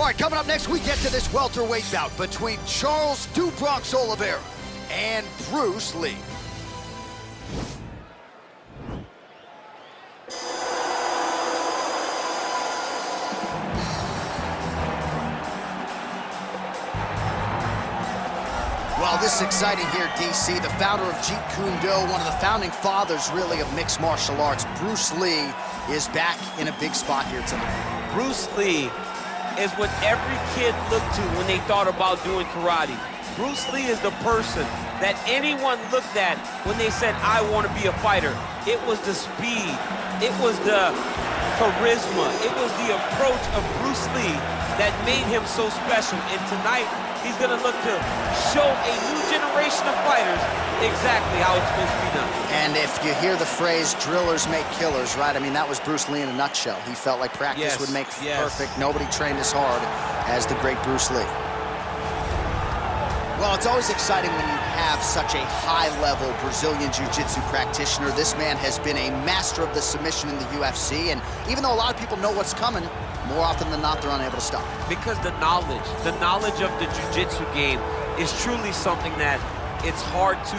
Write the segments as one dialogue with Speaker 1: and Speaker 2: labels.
Speaker 1: All right, coming up next, we get to this welterweight bout between Charles "Do Bronx" Oliveira and Bruce Lee. Well, this is exciting here, DC. The founder of Jeet Kune Do, one of the founding fathers, really, of mixed martial arts, Bruce Lee, is back in a big spot here tonight.
Speaker 2: Bruce Lee is what every kid looked to when they thought about doing karate. Bruce Lee is the person that anyone looked at when they said, I want to be a fighter. It was the speed, it was the charisma, it was the approach of Bruce Lee that made him so special. And tonight, he's gonna look to show a new generation of fighters exactly how it's supposed to be done.
Speaker 1: And if you hear the phrase, drillers make killers, right? I mean, that was Bruce Lee in a nutshell. He felt like practice would make perfect. Nobody trained as hard as the great Bruce Lee. Well, it's always exciting when you have such a high-level Brazilian Jiu-Jitsu practitioner. This man has been a master of the submission in the UFC, and even though a lot of people know what's coming, more often than not, they're unable to stop.
Speaker 2: Because the knowledge of the Jiu-Jitsu game is truly something that it's hard to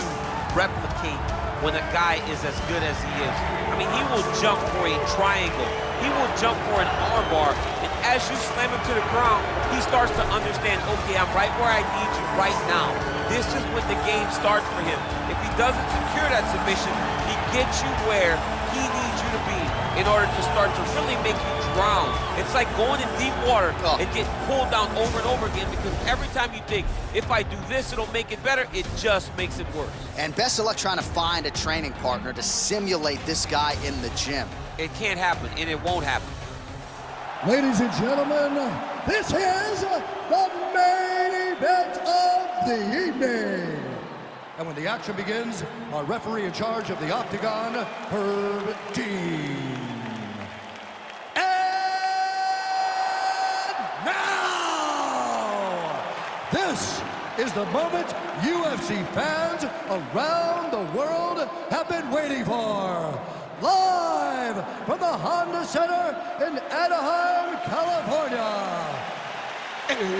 Speaker 2: replicate when a guy is as good as he is. I mean, he will jump for a triangle. He will jump for an armbar, and as you slam him to the ground, he starts to understand, okay, I'm right where I need you right now. This is when the game starts for him. If he doesn't secure that submission, he gets you where he needs you to be in order to start to really make you drown. It's like going in deep water and get pulled down over and over again, because every time you think, if I do this, it'll make it better, it just makes it worse.
Speaker 1: And best of luck trying to find a training partner to simulate this guy in the gym.
Speaker 2: It can't happen, and it won't happen.
Speaker 3: Ladies and gentlemen, this is the main event of the evening. And when the action begins, our referee in charge of the Octagon, Herb Dean. And now, this is the moment UFC fans around the world have been waiting for. Live from the Honda Center in Anaheim, California. It's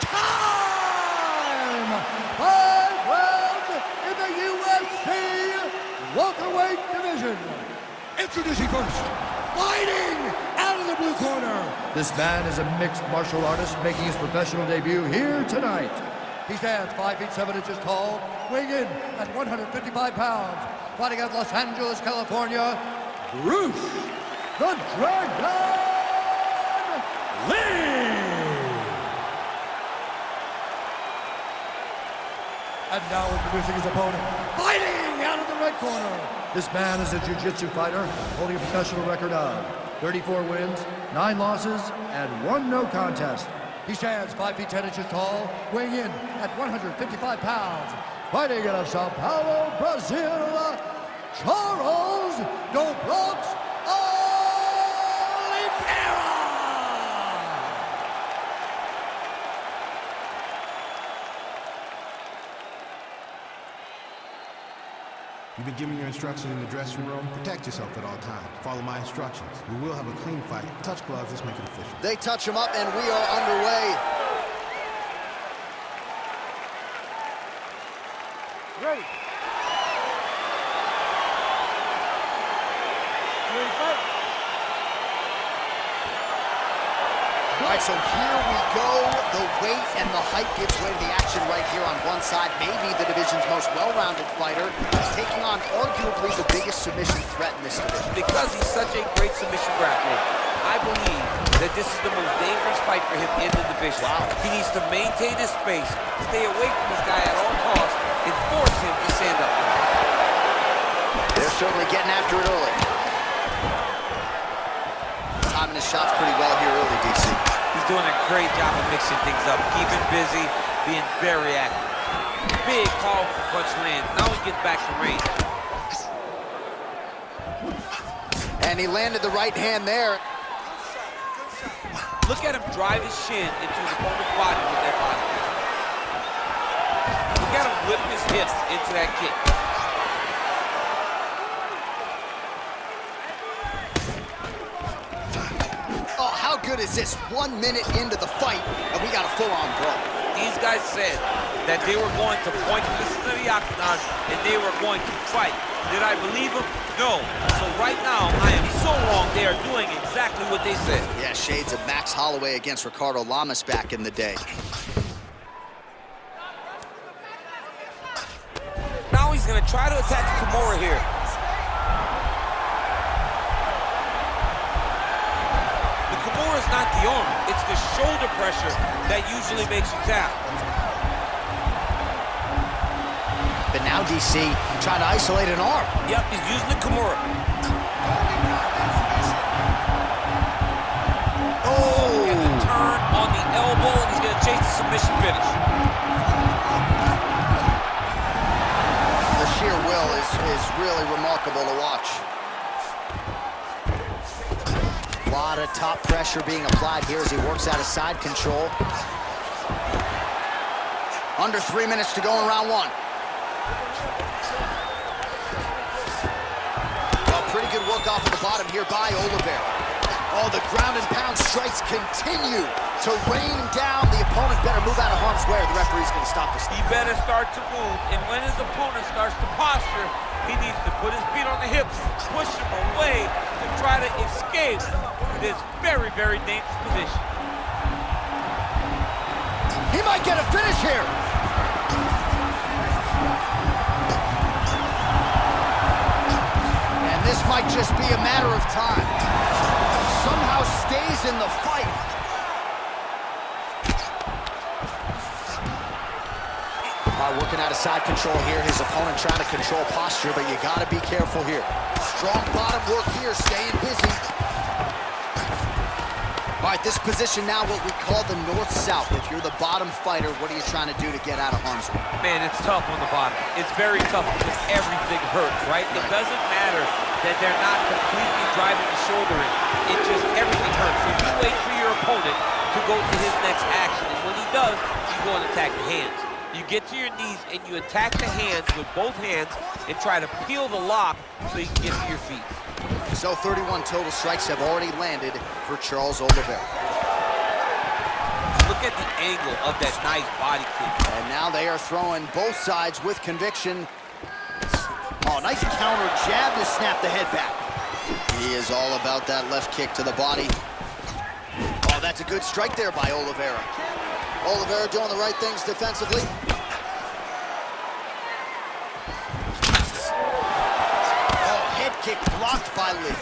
Speaker 3: time! 5 rounds in the UFC welterweight division. Introducing first, fighting out of the blue corner. This man is a mixed martial artist making his professional debut here tonight. He stands 5 feet 7 inches tall, weighing in at 155 pounds, fighting out of Los Angeles, California, Bruce the Dragon Lee! And now introducing his opponent, fighting out of the red corner. This man is a jiu-jitsu fighter holding a professional record of 34 wins, 9 losses, and 1 no contest. He stands 5 feet 10 inches tall, weighing in at 155 pounds. Fighting out of Sao Paulo, Brazil, Charles "Do Bronx" Oliveira!
Speaker 4: You've been given your instructions in the dressing room. Protect yourself at all times. Follow my instructions. We will have a clean fight. Touch gloves, let's make it official.
Speaker 1: They touch him up, and we are underway.
Speaker 3: Ready. Ready, fight.
Speaker 1: All right, so here we go. The weight and the height gives way to the action right here on one side. Maybe the division's most well-rounded fighter. He's taking on arguably the biggest submission threat in this division.
Speaker 2: Because he's such a great submission grappler, I believe that this is the most dangerous fight for him in the division.
Speaker 1: Wow.
Speaker 2: He needs to maintain his space, stay away from this guy at all costs, and force him to stand up.
Speaker 1: They're certainly getting after it early. Timing his shots pretty well here early, DC.
Speaker 2: He's doing a great job of mixing things up, keeping busy, being very active. Big, powerful punch lands. Now he gets back to range.
Speaker 1: And he landed the right hand there.
Speaker 2: Look at him drive his shin into his opponent's body with that body. Look at him whip his hips into that kick.
Speaker 1: good is this? 1 minute into the fight, and we got a full-on brawl.
Speaker 2: These guys said that they were going to point this to the octagon and they were going to fight. Did I believe them? No. So right now, I am so wrong. They are doing exactly what they said.
Speaker 1: Yeah, shades of Max Holloway against Ricardo Lamas back in the day.
Speaker 2: Now he's going to try to attack Kimura here. The Kimura is not the arm. It's the shoulder pressure that usually makes you tap.
Speaker 1: But now DC trying to isolate an arm.
Speaker 2: Yep, he's using the Kimura.
Speaker 1: Oh!
Speaker 2: Get the turn on the elbow, and he's going to chase the submission finish.
Speaker 1: The sheer will is really remarkable to watch. A lot of top pressure being applied here as he works out of side control. Under 3 minutes to go in round one. Well, pretty good work off of the bottom here by Oliveira. Oh, the ground and pound strikes continue to rain down. The opponent better move out of harm's way, or the referee's going to stop this.
Speaker 2: He better start to move, and when his opponent starts to posture, he needs to put his feet on the hips, push him away to try to escape this very, very dangerous position.
Speaker 1: He might get a finish here. And this might just be a matter of time. Somehow stays in the fight. Working out of side control here. His opponent trying to control posture, but you got to be careful here. Strong bottom work here, staying busy. All right, this position now, what we call the north-south. If you're the bottom fighter, what are you trying to do to get out of harm's way?
Speaker 2: Man, it's tough on the bottom. It's very tough because everything hurts, right? It doesn't matter that they're not completely driving the shoulder in. It just, everything hurts. So you wait for your opponent to go to his next action. And when he does, you go and attack the hands. You get to your knees and you attack the hands with both hands and try to peel the lock so you can get to your feet.
Speaker 1: So 31 total strikes have already landed for Charles Oliveira.
Speaker 2: Look at the angle of that nice body kick.
Speaker 1: And now they are throwing both sides with conviction. Oh, nice counter jab to snap the head back. He is all about that left kick to the body. Oh, that's a good strike there by Oliveira. Oliveira doing the right things defensively. Oh, head kick blocked by Lee.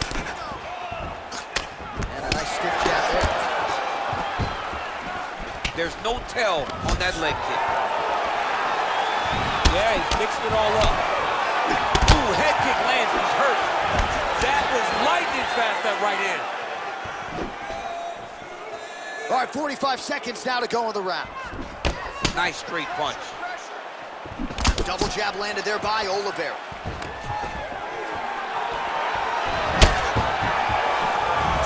Speaker 1: And a nice stiff jab there.
Speaker 2: There's no tell on that leg kick. Yeah, he fixed it all up. Ooh, head kick lands, he's hurt. That was lightning fast, that right hand.
Speaker 1: All right, 45 seconds now to go in the round.
Speaker 2: Nice straight punch.
Speaker 1: Double jab landed there by Oliveira.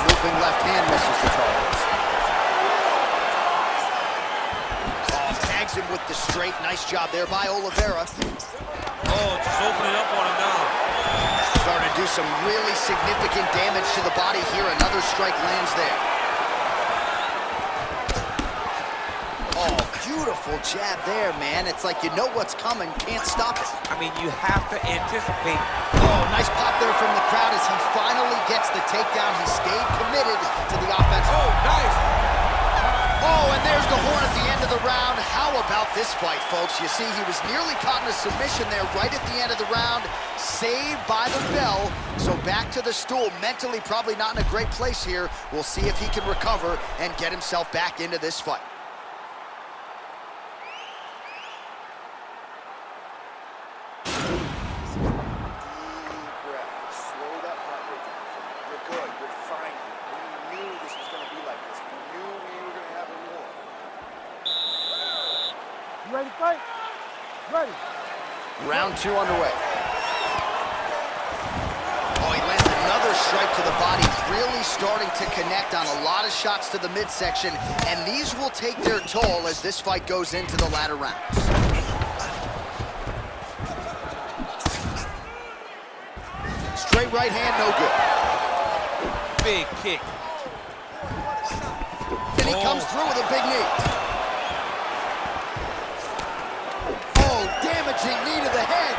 Speaker 1: Looping left hand misses the target. Oh, tags him with the straight. Nice job there by Oliveira.
Speaker 2: Oh, just opening up on him now.
Speaker 1: Starting to do some really significant damage to the body here. Another strike lands there. Oh, beautiful jab there, man. It's like you know what's coming, can't stop it.
Speaker 2: I mean, you have to anticipate.
Speaker 1: Oh, nice pop there from the crowd as he finally gets the takedown. He stayed committed to the offense.
Speaker 2: Oh, nice.
Speaker 1: Oh, and there's the horn at the end of the round. How about this fight, folks? You see, he was nearly caught in a submission there right at the end of the round. Saved by the bell. So back to the stool. Mentally, probably not in a great place here. We'll see if he can recover and get himself back into this fight.
Speaker 3: Ready to fight? Ready.
Speaker 1: Round two underway. Oh, he lands another strike to the body, really starting to connect on a lot of shots to the midsection, and these will take their toll as this fight goes into the latter rounds. Straight right hand, no good.
Speaker 2: Big kick.
Speaker 1: he comes through with a big knee. Oh, damaging knee to the head.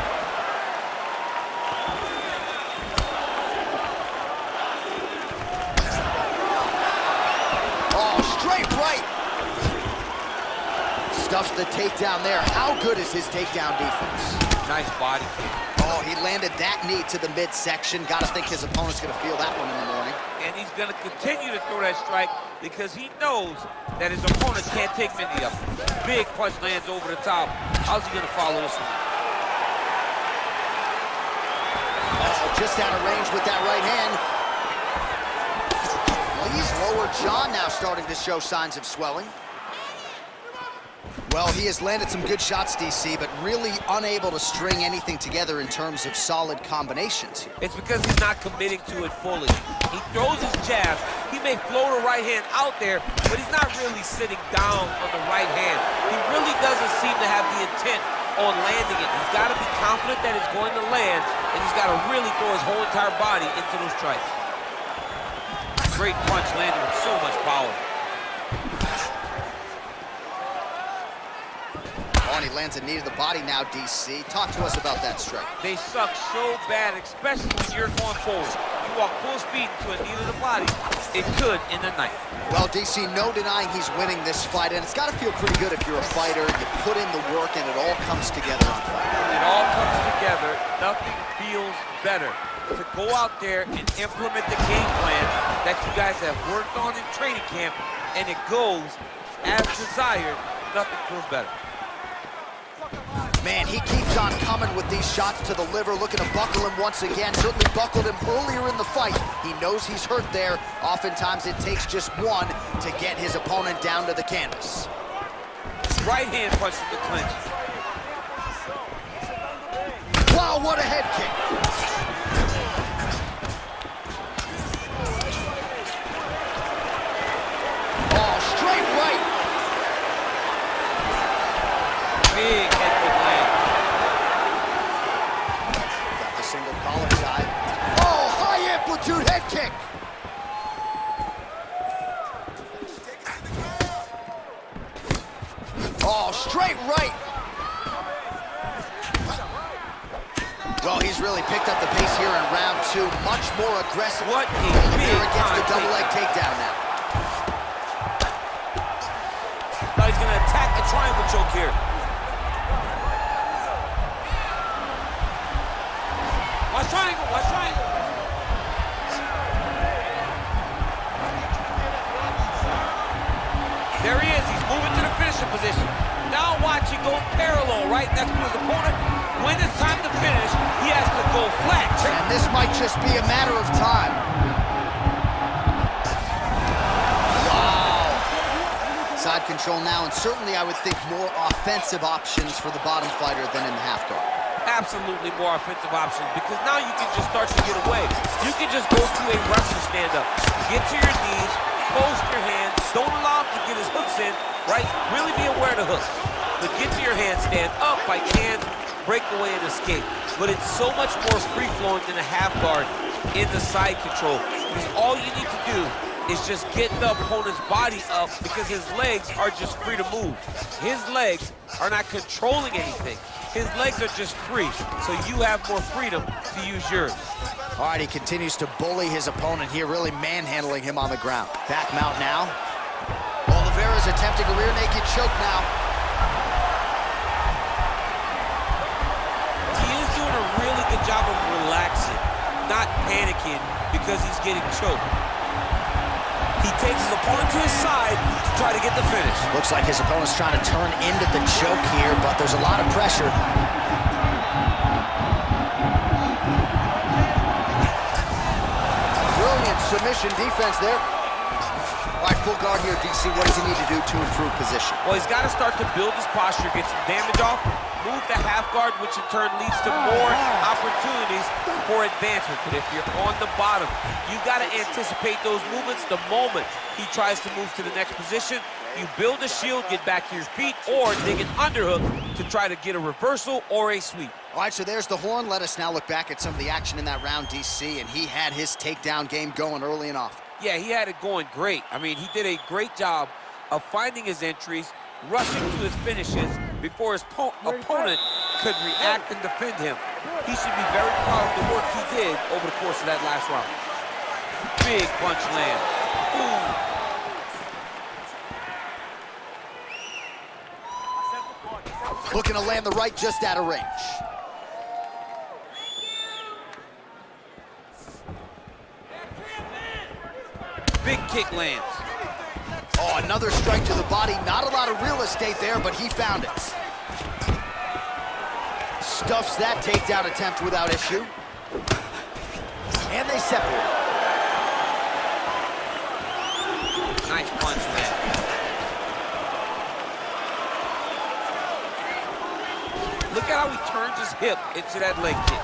Speaker 1: Oh, straight right. Stuffs the takedown there. How good is his takedown defense?
Speaker 2: Nice body kick.
Speaker 1: Oh, he landed that knee to the midsection. Gotta think his opponent's gonna feel that one in the morning.
Speaker 2: And he's gonna continue to throw that strike because he knows that his opponent can't take many of them. Big punch lands over the top. How's he gonna follow this one?
Speaker 1: Oh, just out of range with that right hand. Lee's lower jaw now starting to show signs of swelling. Well, he has landed some good shots, DC, but really unable to string anything together in terms of solid combinations.
Speaker 2: It's because he's not committing to it fully. He throws his jab. He may float a right hand out there, but he's not really sitting down on the right hand. He really doesn't seem to have the intent on landing it. He's got to be confident that it's going to land, and he's got to really throw his whole entire body into those strikes. Great punch landed with so much power.
Speaker 1: Oh, and he lands a knee to the body now, DC. Talk to us about that strike.
Speaker 2: They suck so bad, especially when you're going forward. You walk full speed into a knee to the body, it could end the night.
Speaker 1: Well, DC, no denying he's winning this fight, and it's got to feel pretty good if you're a fighter, you put in the work, and it all comes together on fight.
Speaker 2: When it all comes together, nothing feels better. To go out there and implement the game plan that you guys have worked on in training camp, and it goes as desired, nothing feels better.
Speaker 1: Man, he keeps on coming with these shots to the liver, looking to buckle him once again. Certainly buckled him earlier in the fight. He knows he's hurt there. Oftentimes it takes just one to get his opponent down to the canvas.
Speaker 2: Right hand punch in the clinch.
Speaker 1: Wow, what a head kick. Oh, straight right.
Speaker 2: Big head kick land.
Speaker 1: Got the single collar side. Oh, high amplitude head kick. Oh, straight right. Well, he's really picked up the pace here in round two. Much more aggressive.
Speaker 2: What a
Speaker 1: Oliveira gets the
Speaker 2: big
Speaker 1: double leg takedown now.
Speaker 2: Now he's gonna attack a triangle choke here. Watch triangle, watch triangle. There he is, he's moving to the finishing position. Now watch him go parallel right next to his opponent. When it's time to finish, he has to go flat.
Speaker 1: And this might just be a matter of time. Wow. Side control now, and certainly I would think more offensive options for the bottom fighter than in the half guard.
Speaker 2: Absolutely more offensive options, because now you can just start to get away. You can just go to a Russian stand-up. Get to your knees, post your hands, don't allow him to get his hooks in, right? Really be aware of the hooks. But get to your hands, stand up, fight your hands, break away and escape. But it's so much more free-flowing than a half guard in the side control. Because all you need to do is just get the opponent's body up, because his legs are just free to move. His legs are not controlling anything. His legs are just free, so you have more freedom to use yours.
Speaker 1: All right, he continues to bully his opponent here, really manhandling him on the ground. Back mount now. Oliveira's attempting a rear naked choke now.
Speaker 2: He is doing a really good job of relaxing, not panicking because he's getting choked. He takes his opponent to his side to try to get the finish.
Speaker 1: Looks like his opponent's trying to turn into the choke here, but there's a lot of pressure. Brilliant submission defense there. All right, full guard here, DC. What does he need to do to improve position?
Speaker 2: Well, he's got to start to build his posture, get some damage off, move the half guard, which in turn leads to more opportunities for advancement. But if you're on the bottom, you got to anticipate those movements the moment he tries to move to the next position. You build a shield, get back to your feet, or dig an underhook to try to get a reversal or a sweep.
Speaker 1: All right, so there's the horn. Let us now look back at some of the action in that round, DC, and he had his takedown game going early and often.
Speaker 2: Yeah, he had it going great. I mean, he did a great job of finding his entries, rushing to his finishes before his opponent could react and defend him. He should be very proud of the work he did over the course of that last round. Big punch land. Ooh.
Speaker 1: Looking to land the right just out of range.
Speaker 2: Big kick lands.
Speaker 1: Oh, another strike to the body. Not a lot of real estate there, but he found it. Stuffs that takedown attempt without issue. And they separate.
Speaker 2: Nice punch land. Look at how he turns his hip into that leg kick.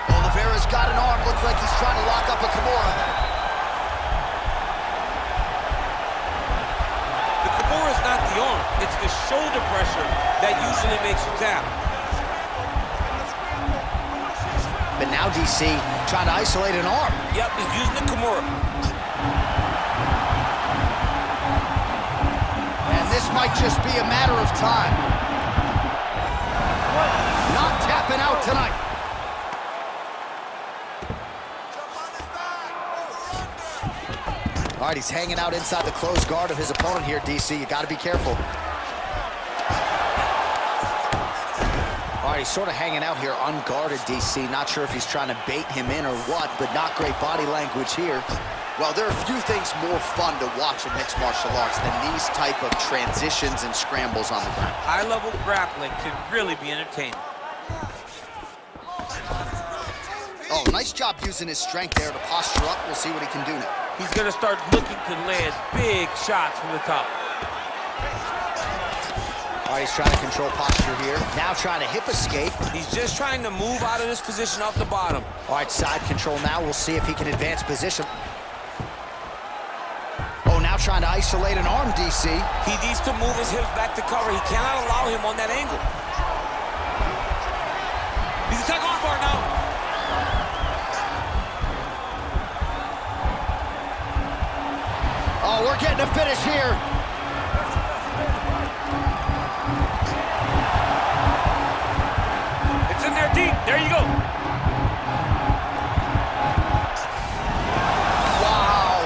Speaker 1: Oliveira's got an arm. Looks like he's trying to lock up a Kimura.
Speaker 2: The Kimura is not the arm. It's the shoulder pressure that usually makes you tap.
Speaker 1: But now DC trying to isolate an arm.
Speaker 2: Yep, he's using the Kimura.
Speaker 1: And this might just be a matter of time. Not tapping out tonight. All right, he's hanging out inside the closed guard of his opponent here, DC. You got to be careful. All right, he's sort of hanging out here unguarded, DC. Not sure if he's trying to bait him in or what, but not great body language here. Well, there are a few things more fun to watch in mixed martial arts than these type of transitions and scrambles on the ground.
Speaker 2: High-level grappling can really be entertaining.
Speaker 1: Oh, nice job using his strength there to posture up. We'll see what he can do now.
Speaker 2: He's going to start looking to land big shots from the top.
Speaker 1: All right, he's trying to control posture here. Now trying to hip escape.
Speaker 2: He's just trying to move out of this position off the bottom.
Speaker 1: All right, side control now. We'll see if he can advance position. Oh, now trying to isolate an arm, DC.
Speaker 2: He needs to move his hips back to cover. He cannot allow him on that angle. He's attacking arm bar now.
Speaker 1: Oh, we're getting a finish here.
Speaker 2: It's in there deep. There you go.
Speaker 1: Wow.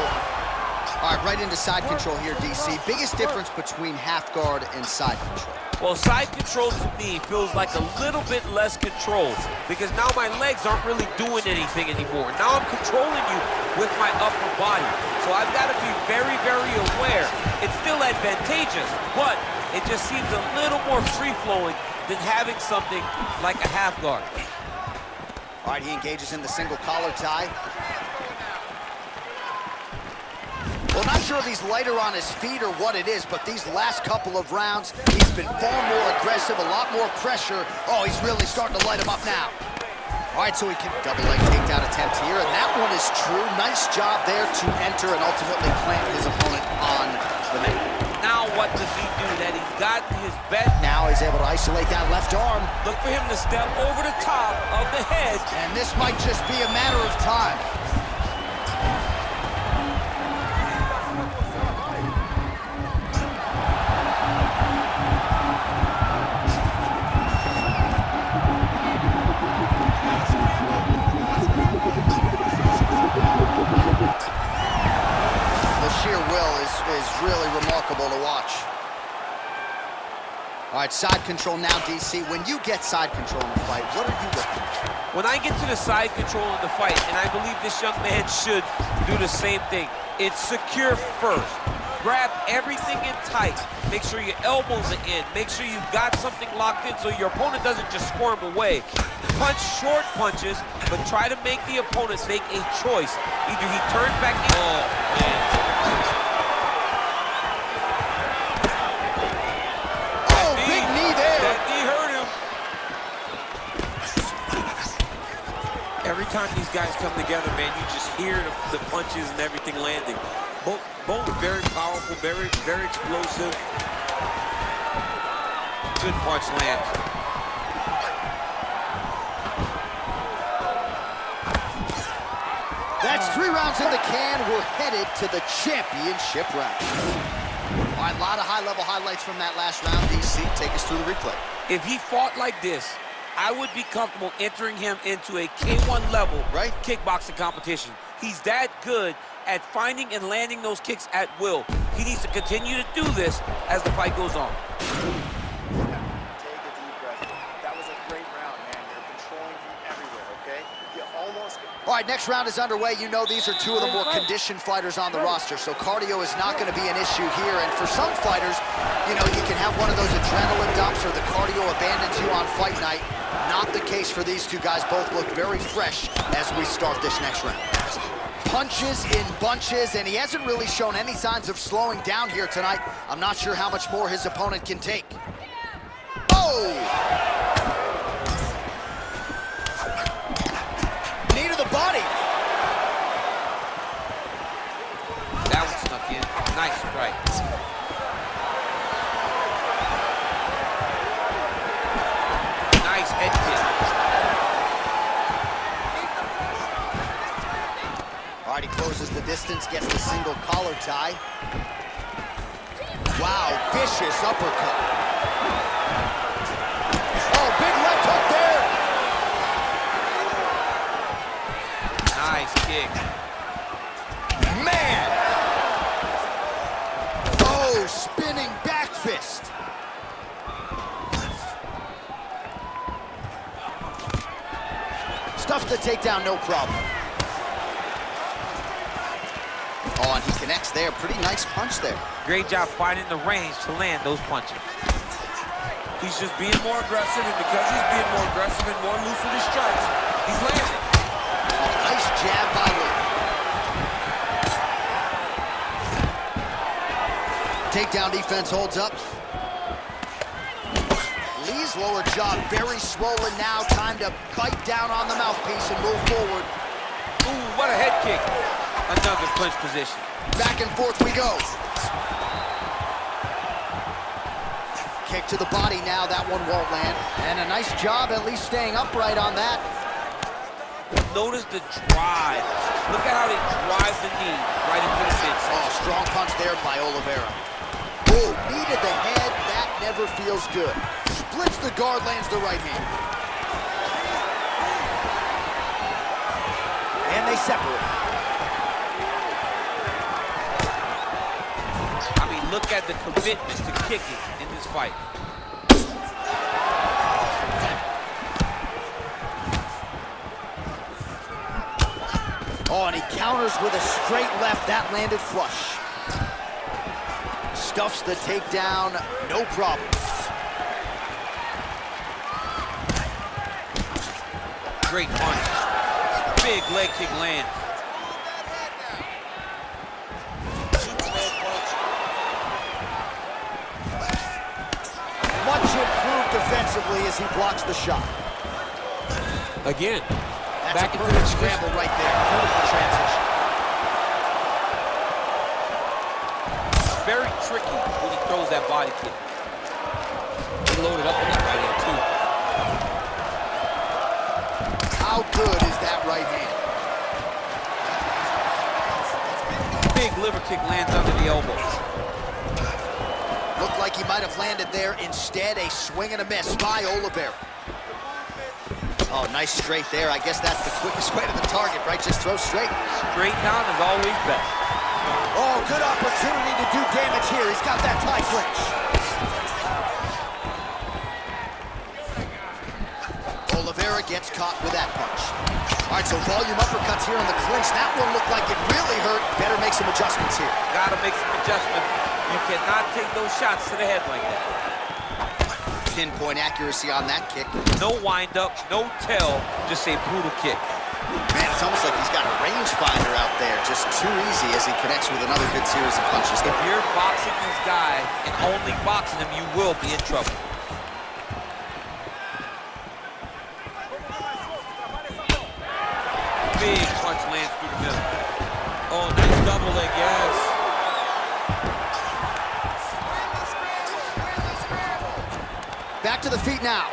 Speaker 1: All right, right into side control here, DC. Biggest difference between half guard and side control.
Speaker 2: Well, side control to me feels like a little bit less control because now my legs aren't really doing anything anymore. Now I'm controlling you with my upper body. So I've got to be very, very aware. It's still advantageous, but it just seems a little more free-flowing than having something like a half guard.
Speaker 1: All right, he engages in the single collar tie. Well, not sure if he's lighter on his feet or what it is, but these last couple of rounds, he's been far more aggressive, a lot more pressure. Oh, he's really starting to light him up now. All right, so he can double leg takedown attempt here, and that one is true. Nice job there to enter and ultimately plant his opponent on the mat.
Speaker 2: Now what does he do? That he's got his bet.
Speaker 1: Now he's able to isolate that left arm.
Speaker 2: Look for him to step over the top of the head.
Speaker 1: And this might just be a matter of time. Sheer will is really remarkable to watch. All right, side control now, DC. When you get side control in the fight, what are you looking at?
Speaker 2: When I get to the side control in the fight, and I believe this young man should do the same thing, it's secure first. Grab everything in tight. Make sure your elbows are in. Make sure you've got something locked in so your opponent doesn't just squirm away. Punch short punches, but try to make the opponent make a choice. Either he turns back in. Oh, man. Every time these guys come together, man, you just hear the punches and everything landing. Both very powerful, very explosive. good punch lands.
Speaker 1: That's 3 rounds in the can. We're headed to the championship round. All right, a lot of high-level highlights from that last round. DC, take us through the replay.
Speaker 2: If he fought like this, I would be comfortable entering him into a K1 level kickboxing competition. He's that good at finding and landing those kicks at will. He needs to continue to do this as the fight goes on.
Speaker 5: Take a deep breath. That was a great round, man. You're controlling from everywhere, okay? You almost...
Speaker 1: All right, next round is underway. You know these are 2 of the more conditioned fighters on the roster, so cardio is not going to be an issue here. And for some fighters, you know, you can have one of those adrenaline dumps or the cardio abandons you on fight night. Not the case for these 2 guys. Both look very fresh as we start this next round. Punches in bunches, and he hasn't really shown any signs of slowing down here tonight. I'm not sure how much more his opponent can take. Oh! Knee to the body.
Speaker 2: That one snuck in. Nice strike. Nice head kick.
Speaker 1: All right, he closes the distance, gets the single collar tie. Wow, vicious uppercut. Oh, big left hook there.
Speaker 2: Nice kick.
Speaker 1: Man! Oh, spinning back fist. Stuffs the takedown, no problem. Oh, and he connects there. Pretty nice punch there.
Speaker 2: Great job finding the range to land those punches. He's just being more aggressive, and because he's being more aggressive and more loose with his strikes, he's landing.
Speaker 1: Oh, nice jab by Lee. Takedown defense holds up. Lee's lower jaw very swollen now. Time to bite down on the mouthpiece and move forward.
Speaker 2: Ooh, what a head kick. Another clinch position.
Speaker 1: Back and forth we go. Kick to the body now. That one won't land. And a nice job at least staying upright on that.
Speaker 2: Notice the drive. Look at how he drives the knee right into the mid.
Speaker 1: Oh, strong punch there by Oliveira. Oh, knee to the head. That never feels good. Splits the guard, lands the right hand. And they separate.
Speaker 2: I mean, look at the commitment to kicking in this fight.
Speaker 1: Oh, and he counters with a straight left. That landed flush. Stuffs the takedown, no problem.
Speaker 2: Great punch. Big leg kick lands.
Speaker 1: Much improved defensively as he blocks the shot.
Speaker 2: Again.
Speaker 1: That's a perfect scramble right there. Beautiful transition.
Speaker 2: Very tricky when he throws that body kick. He loaded up on that right hand, too.
Speaker 1: How good is that right hand?
Speaker 2: Big liver kick lands under the elbow.
Speaker 1: Looked like he might have landed there. Instead, a swing and a miss by Oliveira. Oh, nice straight there. I guess that's the quickest way to the target, right? Just throw straight.
Speaker 2: Straight down is always best.
Speaker 1: Oh, good opportunity to do damage here. He's got that tie clinch. Oliveira gets caught with that punch. All right, so volume uppercuts here in the clinch. That one looked like it really hurt. Better make some adjustments here.
Speaker 2: Gotta make some adjustments. You cannot take those shots to the head like that.
Speaker 1: Pinpoint accuracy on that kick.
Speaker 2: No wind-up, no tell, just a brutal kick.
Speaker 1: Man, it's almost like he's got a rangefinder out there. Just too easy as he connects with another good series of punches.
Speaker 2: If you're boxing this guy and only boxing him, you will be in trouble. Big punch lands through the middle. Oh, nice double leg, yes.
Speaker 1: Back to the feet now.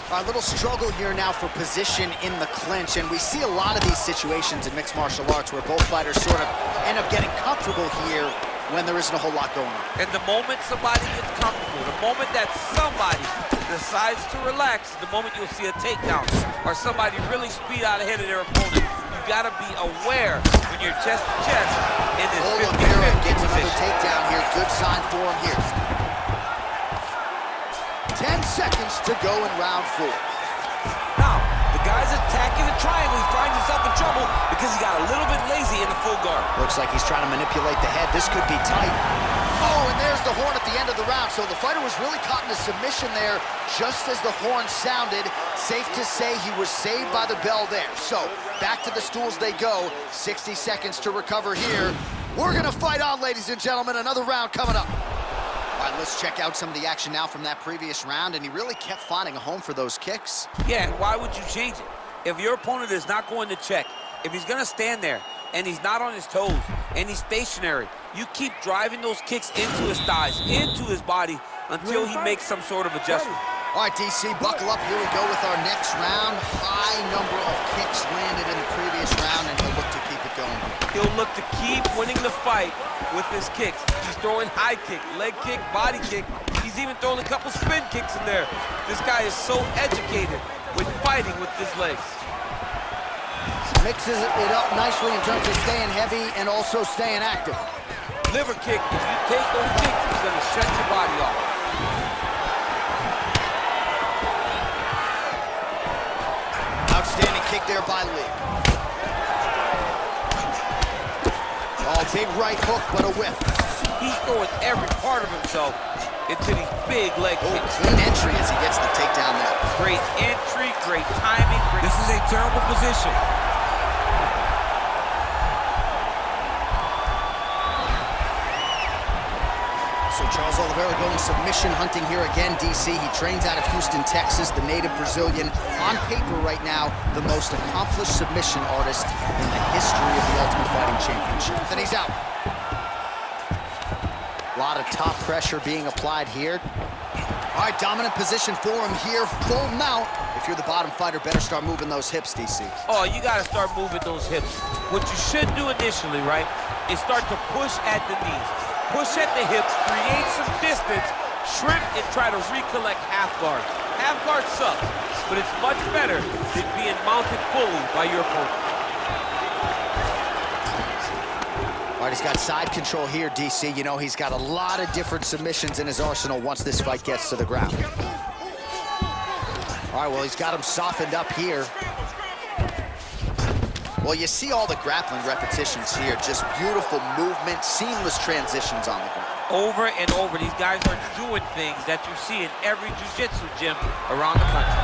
Speaker 1: A little struggle here now for position in the clinch, and we see a lot of these situations in mixed martial arts where both fighters sort of end up getting comfortable here when there isn't a whole lot going on.
Speaker 2: And the moment somebody gets comfortable, the moment that somebody decides to relax, the moment you'll see a takedown or somebody really speed out ahead of their opponent. You gotta be aware when you're chest to chest in this 50-50
Speaker 1: Oliveira gets another
Speaker 2: position.
Speaker 1: takedown here. Good sign for him here. 10 seconds to go in round 4.
Speaker 6: Now, the guy's attacking the triangle. He finds himself in trouble because he got a little bit lazy in the full guard.
Speaker 1: Looks like he's trying to manipulate the head. This could be tight. Oh, and there's the horn at the end of the round. So the fighter was really caught in a submission there just as the horn sounded. Safe to say he was saved by the bell there. So back to the stools they go. 60 seconds to recover here. We're gonna fight on, ladies and gentlemen. Another round coming up. All right, let's check out some of the action now from that previous round, and he really kept finding a home for those kicks.
Speaker 6: Yeah, and why would you change it? If your opponent is not going to check, if he's going to stand there and he's not on his toes and he's stationary, you keep driving those kicks into his thighs, into his body until he makes some sort of adjustment.
Speaker 1: All right, DC, buckle up. Here we go with our next round. High number of kicks landed in the previous round, and he'll look to keep it going.
Speaker 6: He'll look to keep winning the fight with his kicks. He's throwing high kick, leg kick, body kick. He's even throwing a couple spin kicks in there. This guy is so educated with fighting with his legs.
Speaker 1: Mixes it up nicely in terms of staying heavy and also staying active.
Speaker 6: Liver kick, if you take those kicks, it's gonna shut your body off.
Speaker 1: Outstanding kick there by Lee. Oh, big right hook, but a whip.
Speaker 6: He's throwing every part of himself into these big leg kicks.
Speaker 1: Clean entry as he gets the takedown there.
Speaker 6: Great entry, great timing. This is a terrible position.
Speaker 1: So Charles Oliveira going submission hunting here again, DC. He trains out of Houston, Texas, the native Brazilian. On paper right now, the most accomplished submission artist in the history of the Ultimate Fighting Championship. Then he's out. A lot of top pressure being applied here. All right, dominant position for him here, full mount. If you're the bottom fighter, better start moving those hips, DC.
Speaker 6: Oh, you gotta start moving those hips. What you should do initially, right, is start to push at the knees. Push at the hips, create some distance, shrimp, and try to recollect half guard. Half guard sucks, but it's much better than being mounted fully by your opponent.
Speaker 1: All right, he's got side control here, DC. You know, he's got a lot of different submissions in his arsenal once this fight gets to the ground. All right, well, he's got him softened up here. Well, you see all the grappling repetitions here. Just beautiful movement, seamless transitions on the ground.
Speaker 6: Over and over, these guys are doing things that you see in every jiu-jitsu gym around the country.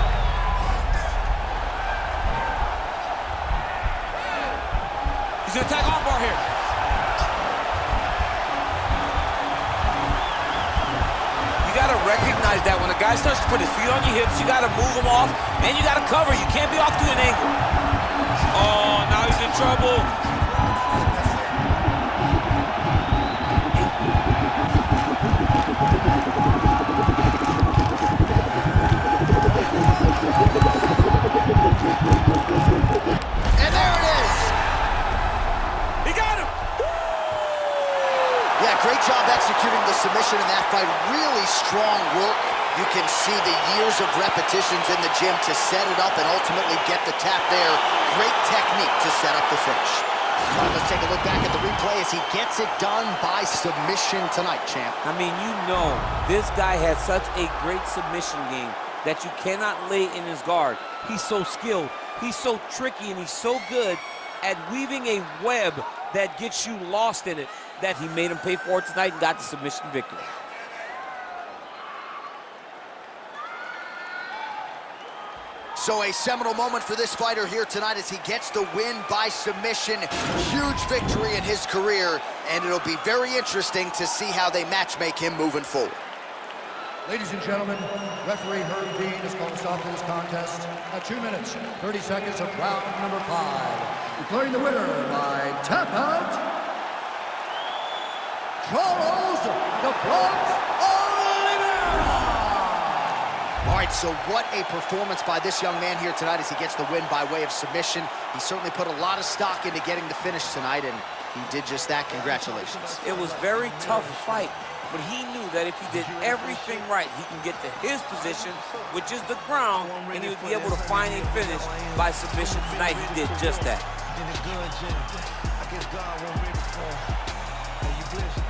Speaker 6: He's gonna attack armbar here. You gotta recognize that when a guy starts to put his feet on your hips, you gotta move him off, and you gotta cover. You can't be off to an angle. Oh, now he's in trouble.
Speaker 1: And there it is.
Speaker 6: He got him.
Speaker 1: Yeah, great job executing the submission in that fight. Really strong work. You can see the years of repetitions in the gym to set it up and ultimately get the tap there. Great technique to set up the finish. All right, let's take a look back at the replay as he gets it done by submission tonight, champ.
Speaker 6: I mean, you know, this guy has such a great submission game that you cannot lay in his guard. He's so skilled, he's so tricky, and he's so good at weaving a web that gets you lost in it that he made him pay for it tonight and got the submission victory.
Speaker 1: So a seminal moment for this fighter here tonight as he gets the win by submission. Huge victory in his career, and it'll be very interesting to see how they matchmake him moving forward.
Speaker 3: Ladies and gentlemen, referee Herb Dean has called a stop to this contest at 2 minutes, 30 seconds of round number 5. Declaring the winner by tap out, Charles "The Bronx" Oliveira!
Speaker 1: right, so what a performance by this young man here tonight as he gets the win by way of submission. He certainly put a lot of stock into getting the finish tonight, and he did just that. Congratulations.
Speaker 6: It was a very tough fight, but he knew that if he did everything right, he can get to his position, which is the ground, and he would be able to find a finish by submission. Tonight, he did just that.
Speaker 7: Did it good, Jim. I guess God won't ready for you.